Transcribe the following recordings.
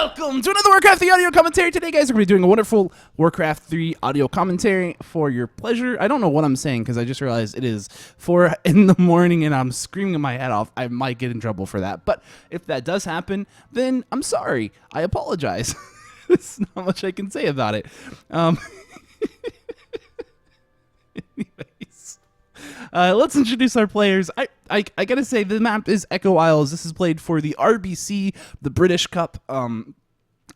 Welcome to another Warcraft 3 audio commentary. Today, guys, we're going to be doing a wonderful Warcraft 3 audio commentary for your pleasure. I don't know what I'm saying because I just realized it is 4 in the morning and I'm screaming my head off. I might get in trouble for that. But if that does happen, then I'm sorry. I apologize. There's not much I can say about it. Anyways. Let's introduce our players. I gotta say, the map is Echo Isles. This is played for the RBC, the British Cup,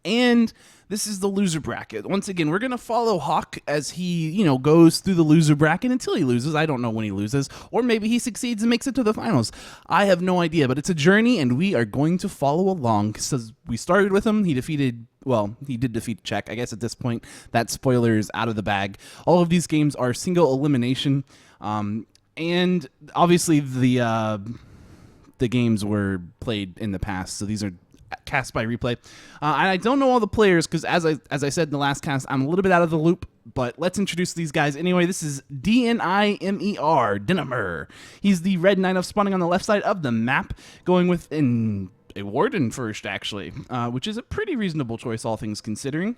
and this is the loser bracket. Once again, we're gonna follow Hawk as he, goes through the loser bracket until he loses. I don't know when he loses, or maybe he succeeds and makes it to the finals. I have no idea, but it's a journey, and we are going to follow along. So we started with him. He did defeat Czech. I guess at this point, that spoiler is out of the bag. All of these games are single elimination. And obviously the games were played in the past, so these are cast by replay. And I don't know all the players because, as I said in the last cast, I'm a little bit out of the loop. But let's introduce these guys anyway. This is DniMer, DniMer. He's the red knight of spawning on the left side of the map, going with a warden first, actually, which is a pretty reasonable choice, all things considering.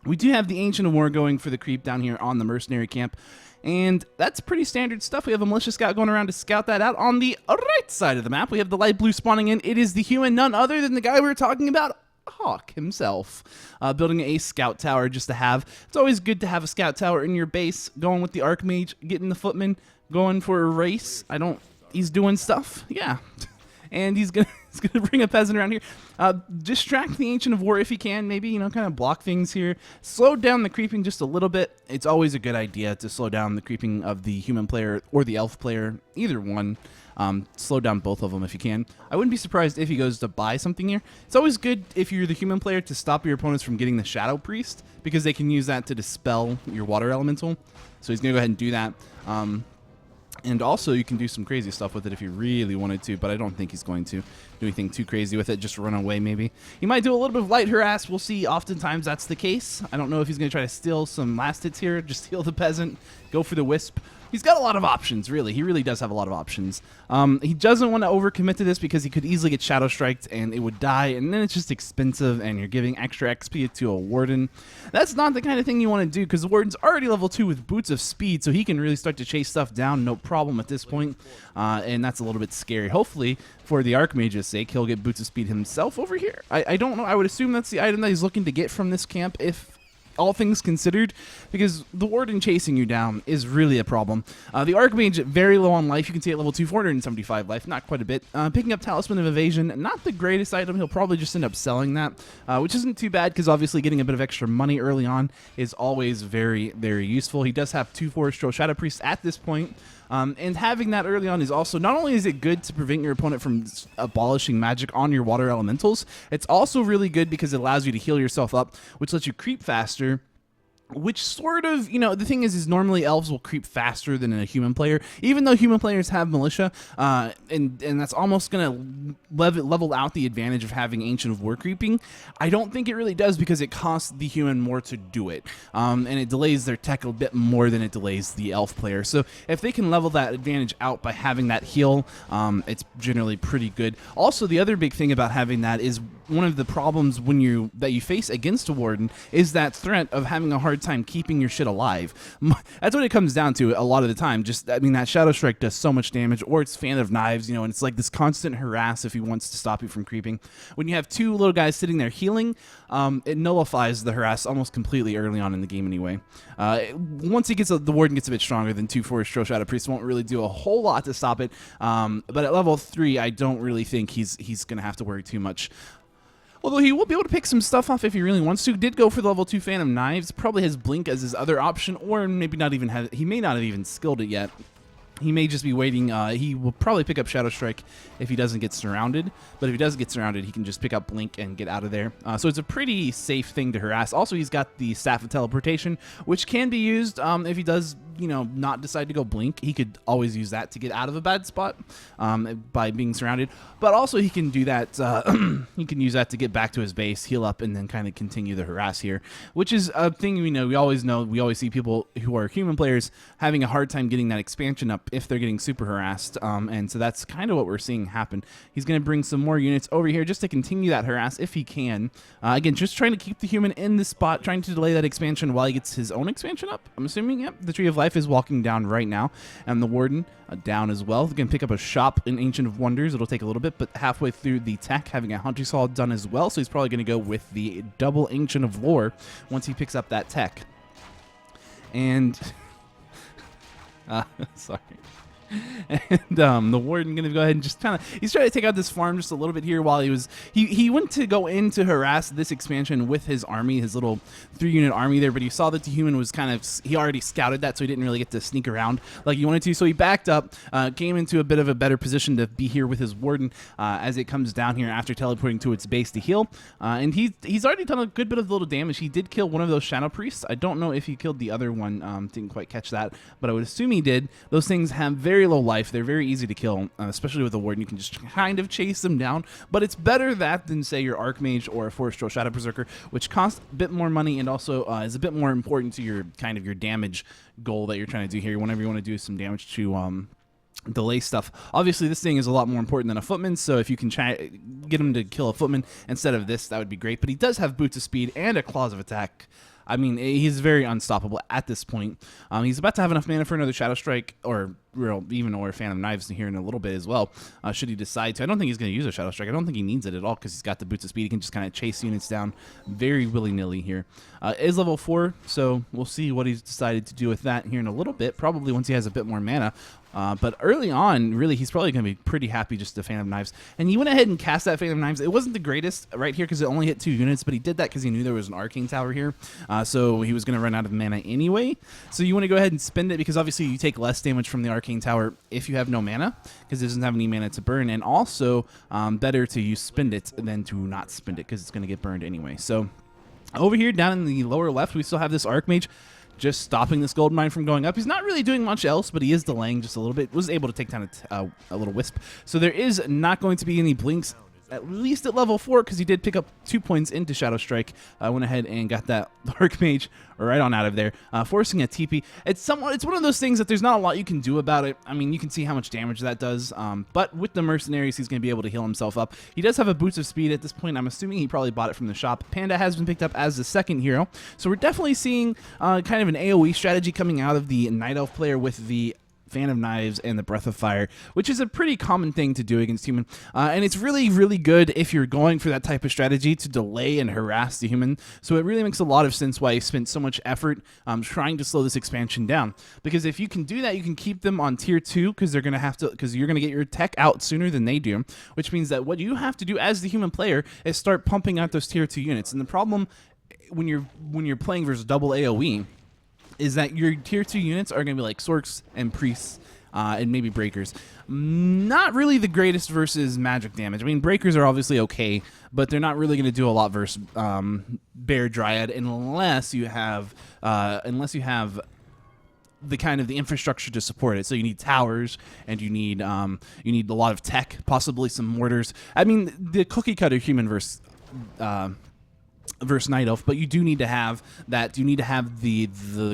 We do have the Ancient of War going for the creep down here on the mercenary camp. And that's pretty standard stuff. We have a militia scout going around to scout that out. On the right side of the map, we have the light blue spawning in. It is the human, none other than the guy we were talking about, Hawk himself, building a scout tower just to have. It's always good to have a scout tower in your base, going with the Archmage, getting the footman, going for a race. He's doing stuff, yeah. And he's gonna bring a peasant around here. Distract the Ancient of War if he can. Maybe, kind of block things here. Slow down the creeping just a little bit. It's always a good idea to slow down the creeping of the human player or the elf player. Either one. Slow down both of them if you can. I wouldn't be surprised if he goes to buy something here. It's always good if you're the human player to stop your opponents from getting the Shadow Priest, because they can use that to dispel your water elemental. So he's going to go ahead and do that. And also, you can do some crazy stuff with it if you really wanted to, but I don't think he's going to do anything too crazy with it. Just run away, maybe. He might do a little bit of light harass. We'll see. Oftentimes, that's the case. I don't know if he's going to try to steal some last hits here. Just steal the peasant. Go for the wisp. He's got a lot of options, really. He really does have a lot of options. He doesn't want to overcommit to this because he could easily get Shadow Striked and it would die, and then it's just expensive, and you're giving extra XP to a Warden. That's not the kind of thing you want to do because the Warden's already level 2 with Boots of Speed, so he can really start to chase stuff down, no problem at this point, and that's a little bit scary. Hopefully, for the Archmage's sake, he'll get Boots of Speed himself over here. I don't know. I would assume that's the item that he's looking to get from this camp, if all things considered, because the Warden chasing you down is really a problem. The Archmage, very low on life. You can see at level 2, 475 life, not quite a bit. Picking up Talisman of Evasion, not the greatest item. He'll probably just end up selling that, which isn't too bad because obviously getting a bit of extra money early on is always very, very useful. He does have 2 Forestro Shadow Priests at this point. And having that early on is also, not only is it good to prevent your opponent from abolishing magic on your water elementals, it's also really good because it allows you to heal yourself up, which lets you creep faster. Which sort of, the thing is normally elves will creep faster than a human player, even though human players have militia, and that's almost going to level out the advantage of having Ancient of War creeping. I don't think it really does because it costs the human more to do it, and it delays their tech a bit more than it delays the elf player. So if they can level that advantage out by having that heal, it's generally pretty good. Also, the other big thing about having that is one of the problems that you face against a Warden is that threat of having a hard time keeping your shit alive. That's what it comes down to a lot of the time. That Shadow Strike does so much damage, or it's Fan of Knives, and it's like this constant harass if he wants to stop you from creeping. When you have 2 little guys sitting there healing, it nullifies the harass almost completely early on in the game anyway. Once the Warden gets a bit stronger, then 2 Forestro Shadow Priests won't really do a whole lot to stop it. But at level 3, I don't really think he's going to have to worry too much. Although he will be able to pick some stuff off if he really wants to. Did go for the level 2 Phantom Knives. Probably has Blink as his other option, or maybe not even have. He may not have even skilled it yet. He may just be waiting. He will probably pick up Shadow Strike if he doesn't get surrounded. But if he does get surrounded, he can just pick up Blink and get out of there. So it's a pretty safe thing to harass. Also, he's got the Staff of Teleportation, which can be used if he does, not decide to go Blink. He could always use that to get out of a bad spot by being surrounded. But also, he can do that. He can use that to get back to his base, heal up, and then kind of continue the harass here, which is a thing we know. We always see people who are human players having a hard time getting that expansion up up if they're getting super harassed, and so that's kind of what we're seeing happen. He's going to bring some more units over here just to continue that harass if he can. Again, just trying to keep the human in the spot, trying to delay that expansion while he gets his own expansion up. I'm assuming, yep, the Tree of Life is walking down right now, and the Warden down as well. We're going to pick up a shop in Ancient of Wonders. It'll take a little bit, but halfway through the tech, having a Hunter Saw done as well, so he's probably going to go with the double Ancient of Lore once he picks up that tech. And sorry. And the Warden gonna go ahead and just kind of, he's trying to take out this farm just a little bit here while he went to go in to harass this expansion with his army, his little 3-unit army there, but he saw that the human was kind of, he already scouted that, so he didn't really get to sneak around like he wanted to, so he backed up, came into a bit of a better position to be here with his Warden as it comes down here after teleporting to its base to heal, and he's already done a good bit of little damage. He did kill one of those Shadow Priests. I don't know if he killed the other one, didn't quite catch that, but I would assume he did. Those things have very low life. They're very easy to kill, especially with the Warden. You can just kind of chase them down, but it's better that than, say, your Archmage or a Forest Troll Shadow Berserker, which costs a bit more money and also is a bit more important to your kind of your damage goal that you're trying to do here. Whenever you want to do some damage to delay stuff. Obviously, this thing is a lot more important than a Footman, so if you can try get him to kill a Footman instead of this, that would be great. But he does have Boots of Speed and a Claws of Attack. I mean, he's very unstoppable at this point. He's about to have enough mana for another Shadow Strike, or a Fan of Knives here in a little bit as well, should he decide to. I don't think he's going to use a Shadow Strike. I don't think he needs it at all because he's got the Boots of Speed. He can just kind of chase units down very willy-nilly here. Is level 4, so we'll see what he's decided to do with that here in a little bit, probably once he has a bit more mana. But early on, really, he's probably going to be pretty happy just a Fan of Knives. And he went ahead and cast that Fan of Knives. It wasn't the greatest right here because it only hit 2 units, but he did that because he knew there was an Arcane Tower here. So he was going to run out of mana anyway. So you want to go ahead and spend it because obviously you take less damage from the Arcane Tower if you have no mana because it doesn't have any mana to burn. And also better to use spend it than to not spend it because it's going to get burned anyway. So over here down in the lower left, we still have this Archmage just stopping this gold mine from going up. He's not really doing much else, but he is delaying just a little bit. Was able to take down a little wisp. So there is not going to be any blinks, at least at level 4, because he did pick up 2 points into Shadow Strike. Went ahead and got that Archmage right on out of there, forcing a TP. It's one of those things that there's not a lot you can do about it. I mean, you can see how much damage that does, but with the Mercenaries, he's going to be able to heal himself up. He does have a Boots of Speed at this point. I'm assuming he probably bought it from the shop. Panda has been picked up as the second hero, so we're definitely seeing kind of an AoE strategy coming out of the Night Elf player with the Fan of Knives and the Breath of Fire, which is a pretty common thing to do against human, and it's really, really good if you're going for that type of strategy to delay and harass the human. So it really makes a lot of sense why you spent so much effort trying to slow this expansion down, because if you can do that, you can keep them on tier 2 because they're gonna have to, because you're gonna get your tech out sooner than they do, which means that what you have to do as the human player is start pumping out those tier 2 units. And the problem when you're playing versus double AoE is that your tier 2 units are going to be like Sorks and Priests and maybe Breakers. Not really the greatest versus magic damage. I mean, Breakers are obviously okay, but they're not really going to do a lot versus Bear Dryad unless you have the kind of the infrastructure to support it. So you need towers and you need a lot of tech, possibly some mortars. I mean, the cookie cutter human versus Night Elf, but you do need to have that. You need to have the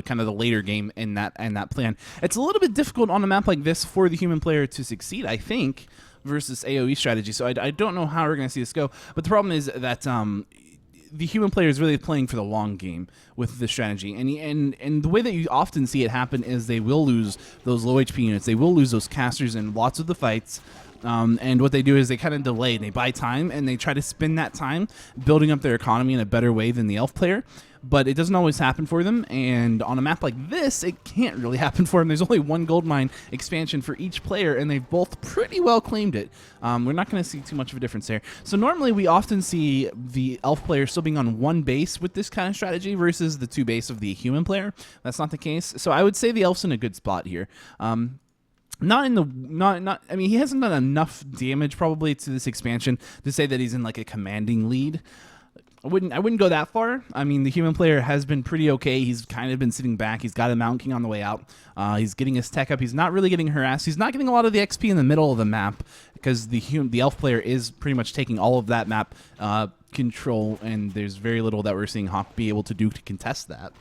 kind of the later game in that plan. It's a little bit difficult on a map like this for the human player to succeed, I think, versus AoE strategy. So I don't know how we're going to see this go. But the problem is that the human player is really playing for the long game with this strategy, and the way that you often see it happen is they will lose those low HP units. They will lose those casters in lots of the fights. And what they do is they kind of delay and they buy time and they try to spend that time building up their economy in a better way than the elf player, but it doesn't always happen for them. And on a map like this, it can't really happen for them. There's only one gold mine expansion for each player, and they've both pretty well claimed it. We're not going to see too much of a difference there. So normally we often see the elf player still being on 1 base with this kind of strategy versus the 2 base of the human player. That's not the case. So I would say the elf's in a good spot here. I mean, he hasn't done enough damage probably to this expansion to say that he's in like a commanding lead. I wouldn't go that far. I mean, the human player has been pretty okay. He's kind of been sitting back. He's got a Mountain King on the way out. He's getting his tech up. He's not really getting harassed. He's not getting a lot of the XP in the middle of the map because the elf player is pretty much taking all of that map control, and there's very little that we're seeing Hawk be able to do to contest that.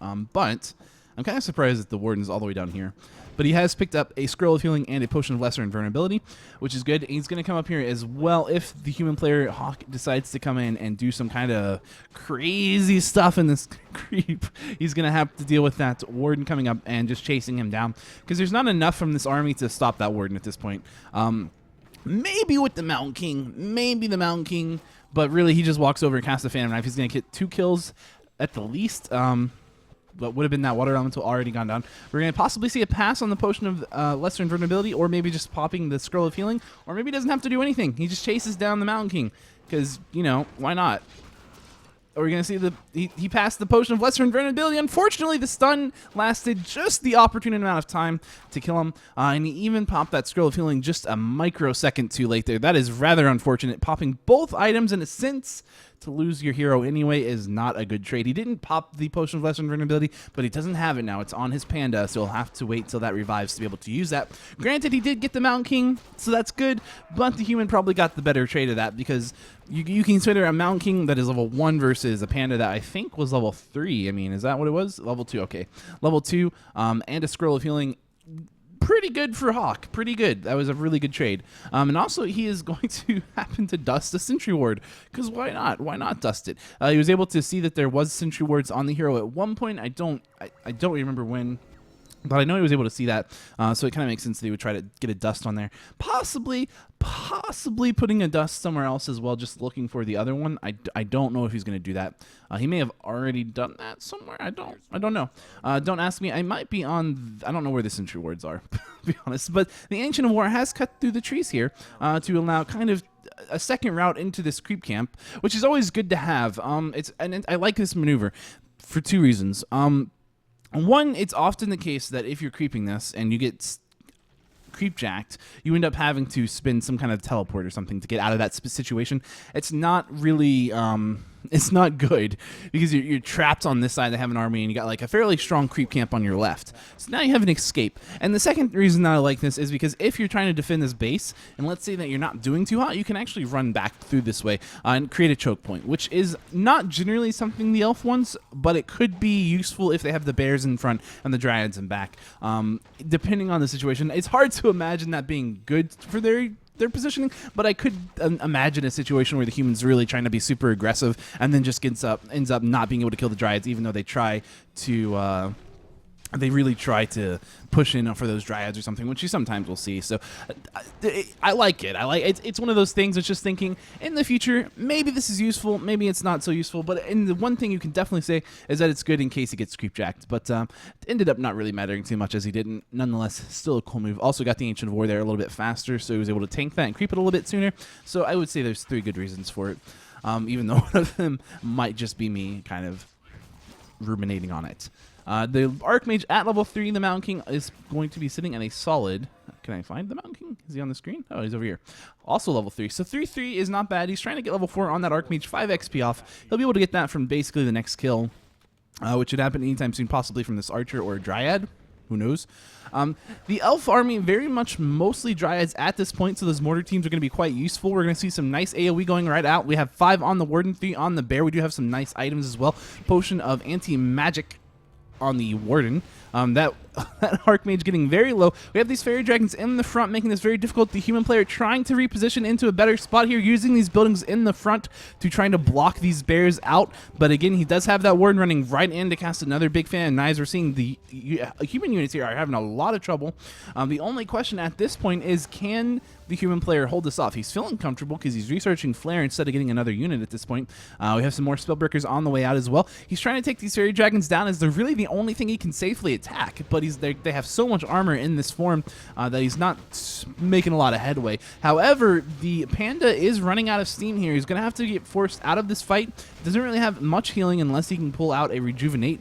But I'm kind of surprised that the Warden's all the way down here. but he has picked up a Scroll of Healing and a Potion of Lesser Invulnerability, which is good. He's going to come up here as well if the human player Hawk decides to come in and do some kind of crazy stuff in this creep. He's going to have to deal with that Warden coming up and just chasing him down, because there's not enough from this army to stop that Warden at this point. Maybe with the Mountain King, but really he just walks over and casts the Phantom Knife. He's going to get 2 kills at the least. What would have been that Water Elemental already gone down. We're going to possibly see a pass on the Potion of Lesser Invulnerability, or maybe just popping the Scroll of Healing, or maybe he doesn't have to do anything. He just chases down the Mountain King, because, you know, why not? We're going to see he passed the Potion of Lesser Invulnerability. Unfortunately, the stun lasted just the opportune amount of time to kill him, and he even popped that Scroll of Healing just a microsecond too late there. That is rather unfortunate. Popping both items in a sense to lose your hero anyway is not a good trade. He didn't pop the Potion of Lesser Invulnerability, but he doesn't have it now. It's on his Panda, so he'll have to wait till that revives to be able to use that. Granted, he did get the Mountain King, so that's good, but the human probably got the better trade of that, because you can consider a Mountain King that is level 1 versus a Panda that I think was level 3. I mean, is that what it was? Level 2, okay. Level 2, and a Scroll of Healing. Pretty good for Hawk. Pretty good. That was a really good trade. And also, he is going to happen to dust a Sentry Ward, because why not? Why not dust it? He was able to see that there was Sentry Wards on the hero at one point. I don't remember when, but I know he was able to see that, so it kind of makes sense that he would try to get a dust on there. Possibly putting a dust somewhere else as well, just looking for the other one. I don't know if he's going to do that. He may have already done that somewhere. I don't know. Don't ask me. I might be on... I don't know where the Sentry Wards are, to be honest. But the Ancient of War has cut through the trees here to allow kind of a second route into this creep camp, which is always good to have. And I like this maneuver for 2 reasons. One, it's often the case that if you're creeping this and you get creep jacked, you end up having to spin some kind of teleport or something to get out of that situation. It's not really... it's not good, because you're trapped on this side. They have an army, and you got like a fairly strong creep camp on your left. So now you have an escape. And the second reason that I like this is because if you're trying to defend this base, and let's say that you're not doing too hot, you can actually run back through this way and create a choke point, which is not generally something the elf wants, but it could be useful if they have the bears in front and the dryads in back. Depending on the situation, it's hard to imagine that being good for their positioning, but I could imagine a situation where the human's really trying to be super aggressive and then just ends up not being able to kill the dryads, even though they try to they really try to push in for those dryads or something, which you sometimes will see. So I like it. It's one of those things. It's just thinking in the future, maybe this is useful, maybe it's not so useful. But the one thing you can definitely say is that it's good in case he gets creep jacked. But it ended up not really mattering too much, as he didn't. Nonetheless, still a cool move. Also got the Ancient of War there a little bit faster, so he was able to tank that and creep it a little bit sooner. So I would say there's 3 good reasons for it, even though one of them might just be me kind of ruminating on it. The Archmage at level 3, the Mountain King, is going to be sitting at a solid... Can I find the Mountain King? Is he on the screen? Oh, he's over here. Also level 3. So 3/3 is not bad. He's trying to get level 4 on that Archmage, 5 XP off. He'll be able to get that from basically the next kill, which should happen anytime soon, possibly from this Archer or Dryad. Who knows? The Elf army, very much mostly Dryads at this point, so those mortar teams are going to be quite useful. We're going to see some nice AoE going right out. We have 5 on the Warden, 3 on the Bear. We do have some nice items as well. Potion of Anti-Magic on the Warden. That Archmage getting very low. We have these Fairy Dragons in the front, making this very difficult. The human player trying to reposition into a better spot here, using these buildings in the front to trying to block these bears out. But again, he does have that Warden running right in to cast another big fan of knives. We're seeing the human units here are having a lot of trouble. The only question at this point is, can the human player hold this off? He's feeling comfortable because he's researching Flare instead of getting another unit at this point. We have some more Spellbreakers on the way out as well. He's trying to take these Fairy Dragons down as they're really the only thing he can safely attack, but they have so much armor in this form that he's not making a lot of headway. However, the Panda is running out of steam here. He's going to have to get forced out of this fight. Doesn't really have much healing unless he can pull out a Rejuvenate,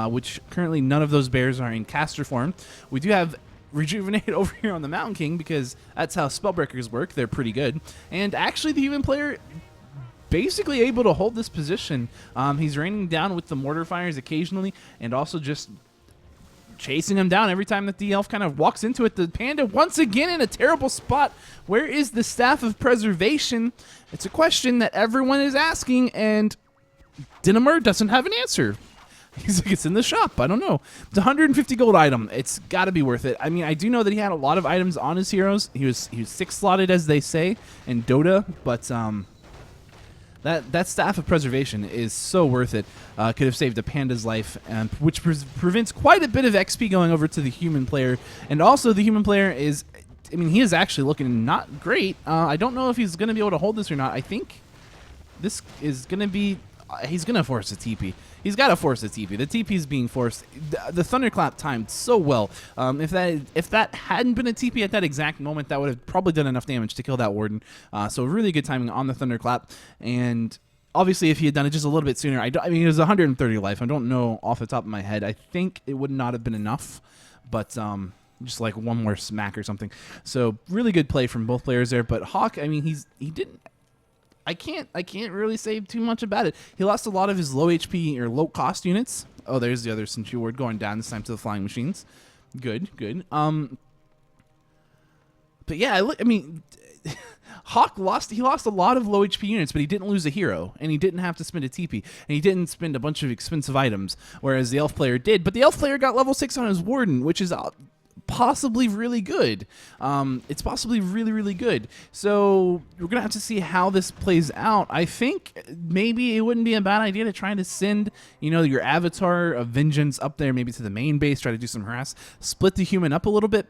which currently none of those bears are in caster form. We do have Rejuvenate over here on the Mountain King because that's how Spellbreakers work. They're pretty good. And actually, the human player basically able to hold this position. He's raining down with the mortar fires occasionally and also just chasing him down every time that the elf kind of walks into it. The Panda once again in a terrible spot. Where is the Staff of Preservation? It's a question that everyone is asking, and DniMer doesn't have an answer. He's like, it's in the shop. I don't know. It's a 150 gold item. It's got to be worth it. I mean, I do know that he had a lot of items on his heroes. He was 6 slotted, as they say, in Dota, but that Staff of Preservation is so worth it. Could have saved a panda's life, which prevents quite a bit of XP going over to the human player. And also, the human player is, I mean, he is actually looking not great. I don't know if he's going to be able to hold this or not. I think this is going to be, he's going to force a TP. He's got to force a TP. The TP is being forced. The Thunderclap timed so well. If that hadn't been a TP at that exact moment, that would have probably done enough damage to kill that Warden. So really good timing on the Thunderclap. And obviously, if he had done it just a little bit sooner, I mean, it was 130 life. I don't know off the top of my head. I think it would not have been enough, but just like one more smack or something. So really good play from both players there. But Hawk, I mean, he didn't. I can't really say too much about it. He lost a lot of his low HP or low cost units. Oh, there's the other Sentry Ward going down this time to the flying machines. Good. But yeah, I mean, Hawk lost a lot of low HP units, but he didn't lose a hero, and he didn't have to spend a TP, and he didn't spend a bunch of expensive items, whereas the Elf player did. But the Elf player got level 6 on his Warden, which is possibly really good. It's possibly really good. So we're gonna have to see how this plays out. I think maybe it wouldn't be a bad idea to try to send, you know, your Avatar of Vengeance up there, maybe to the main base, try to do some harass, split the human up a little bit.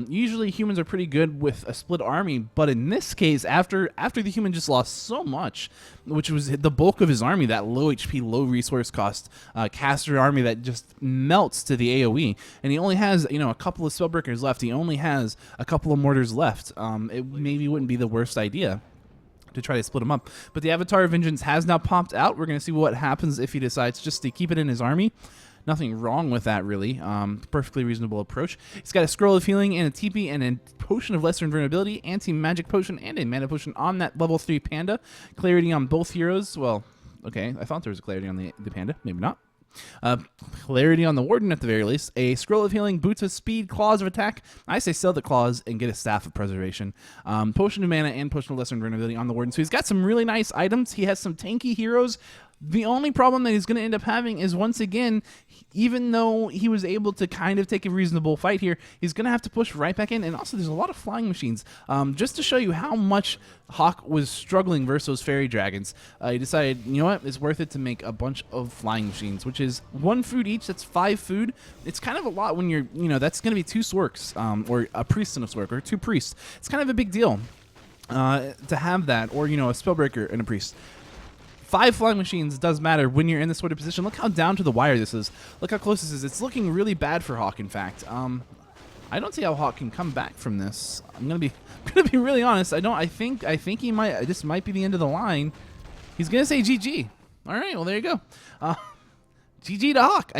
Usually humans are pretty good with a split army, but in this case, after the human just lost so much, which was the bulk of his army, that low HP, low resource cost caster army that just melts to the AoE, and he only has, you know, a couple of spellbreakers left. He only has a couple of mortars left. It maybe wouldn't be the worst idea to try to split them up. But the Avatar of Vengeance has now popped out. We're going to see what happens if he decides just to keep it in his army. Nothing wrong with that, really. Perfectly reasonable approach. He's got a Scroll of Healing and a TP and a Potion of Lesser Invulnerability, Anti-Magic Potion, and a Mana Potion on that level 3 Panda. Clarity on both heroes. Well, okay, I thought there was a Clarity on the Panda. Maybe not. Clarity on the Warden at the very least. A Scroll of Healing, Boots of Speed, Claws of Attack. I say sell the Claws and get a Staff of Preservation. Potion of Mana and Potion of Lesser Invulnerability on the Warden. So he's got some really nice items. He has some tanky heroes. The only problem that he's going to end up having is, once again, even though he was able to kind of take a reasonable fight here, he's going to have to push right back in. And also, there's a lot of flying machines. Just to show you how much Hawk was struggling versus those fairy dragons, he decided, you know what, it's worth it to make a bunch of flying machines, which is 1 food each. That's 5 food. It's kind of a lot when you're, you know, that's going to be 2 Sworks, or a priest and a Swork, or 2 priests. It's kind of a big deal to have that, or, you know, a Spellbreaker and a priest. 5 flying machines does matter when you're in this sort of position. Look how down to the wire this is. Look how close this is. It's looking really bad for Hawk, in fact. I don't see how Hawk can come back from this. I'm gonna be really honest. I think he might. This might be the end of the line. He's gonna say GG. All right. Well, there you go. GG to Hawk.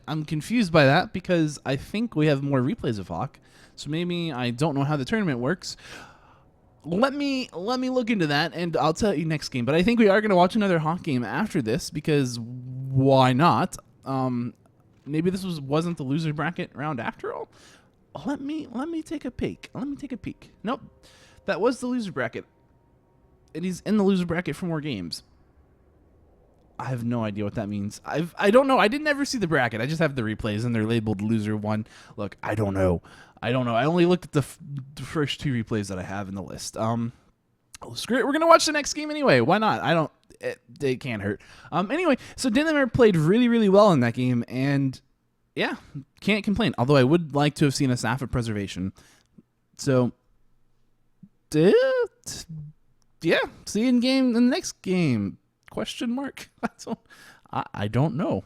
I'm confused by that because I think we have more replays of Hawk. So maybe I don't know how the tournament works. Let me look into that, and I'll tell you next game. But I think we are going to watch another Hawk game after this, because why not? Maybe this wasn't the loser bracket round after all. Let me take a peek. Nope, that was the loser bracket. And he's in the loser bracket for more games. I have no idea what that means. I don't know. I didn't ever see the bracket. I just have the replays, and they're labeled loser 1. Look, I don't know. I only looked at the first 2 replays that I have in the list. Screw it. We're gonna watch the next game anyway. Why not? It can't hurt. Anyway, so DniMer played really well in that game, and yeah, can't complain. Although I would like to have seen a Staff of Preservation. So, yeah, see you in the next game. Question mark? I don't know.